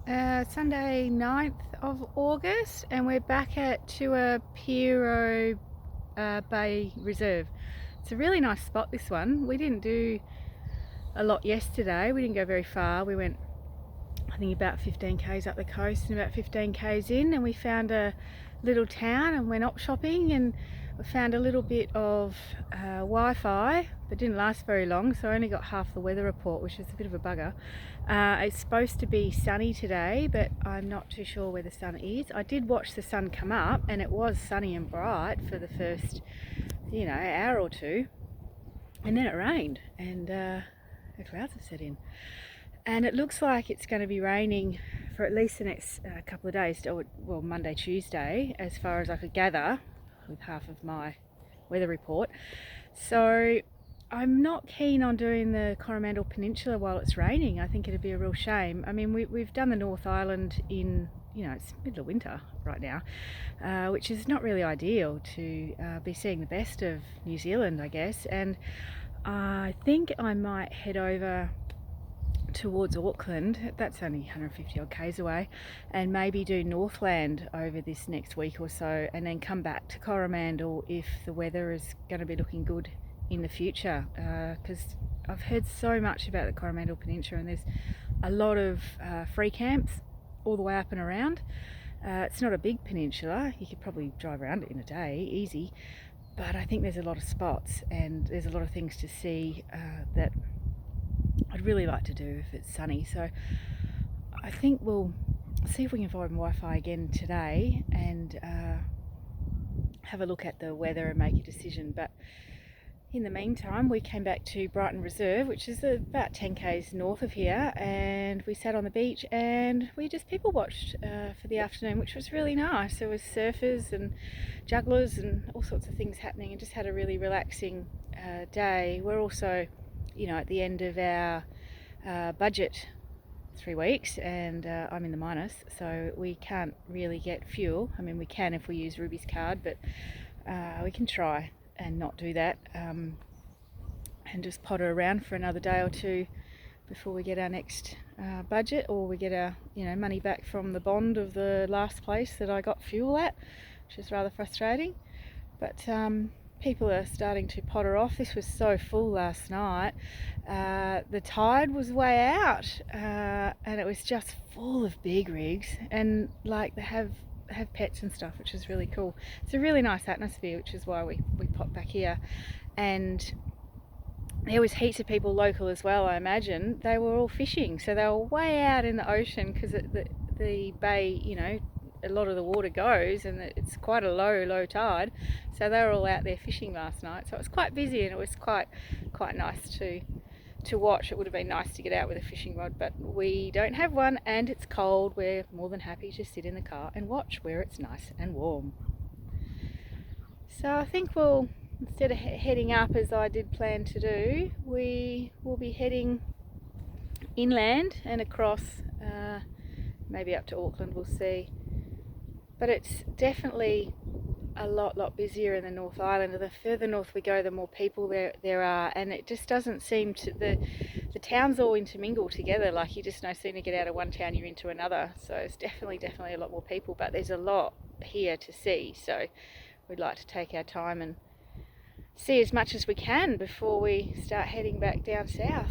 Sunday 9th of August, and we're back at Tuapiro Bay Reserve. It's a really nice spot, this one. We didn't do a lot yesterday. We didn't go very far. We went, I think, about 15 k's up the coast and about 15 k's in, and we found a little town and went op shopping, and we found a little bit of Wi-Fi, but didn't last very long, so I only got half the weather report, which is a bit of a bugger. It's supposed to be sunny today, but I'm not too sure where the sun is. I did watch the sun come up, and it was sunny and bright for the first, hour or two, and then it rained, and the clouds have set in. And it looks like it's going to be raining for at least the next couple of days, well, Monday, Tuesday, as far as I could gather with half of my weather report. So I'm not keen on doing the Coromandel Peninsula while it's raining. I think it'd be a real shame. I mean, we've done the North Island in, it's middle of winter right now, which is not really ideal to be seeing the best of New Zealand, I guess. And I think I might head over towards Auckland. That's only 150 odd k's away, and maybe do Northland over this next week or so, and then come back to Coromandel if the weather is going to be looking good in the future, because I've heard so much about the Coromandel Peninsula, and there's a lot of free camps all the way up and around. It's not a big peninsula. You could probably drive around it in a day easy, but I think there's a lot of spots and there's a lot of things to see that I'd really like to do if it's sunny. So I think we'll see if we can find Wi-Fi again today and have a look at the weather and make a decision. But in the meantime, we came back to Brighton Reserve, which is about 10 k's north of here, and we sat on the beach and we just people watched for the afternoon, which was really nice. There was surfers and jugglers and all sorts of things happening, and just had a really relaxing day. We're also at the end of our budget 3 weeks, and I'm in the minus, so we can't really get fuel. I mean, we can if we use Ruby's card, but we can try and not do that, and just potter around for another day or two before we get our next budget, or we get our money back from the bond of the last place that I got fuel at, which is rather frustrating. But people are starting to potter off. This was so full last night. The tide was way out, and it was just full of big rigs, and like they have pets and stuff, which is really cool. It's a really nice atmosphere, which is why we popped back here. And there was heaps of people local as well, I imagine. They were all fishing, so they were way out in the ocean, because the bay, a lot of the water goes, and it's quite a low tide, so they were all out there fishing last night. So it was quite busy, and it was quite nice to watch. It would have been nice to get out with a fishing rod, but we don't have one, and it's cold. We're more than happy to sit in the car and watch where it's nice and warm. So I think we'll, instead of heading up as I did plan to do, we will be heading inland and across, maybe up to Auckland, we'll see. But it's definitely a lot busier in the North Island. The further north we go, the more people there are, and it just doesn't seem to, the towns all intermingle together. Like, you just no sooner get out of one town, you're into another. So it's definitely a lot more people, but there's a lot here to see, so we'd like to take our time and see as much as we can before we start heading back down south.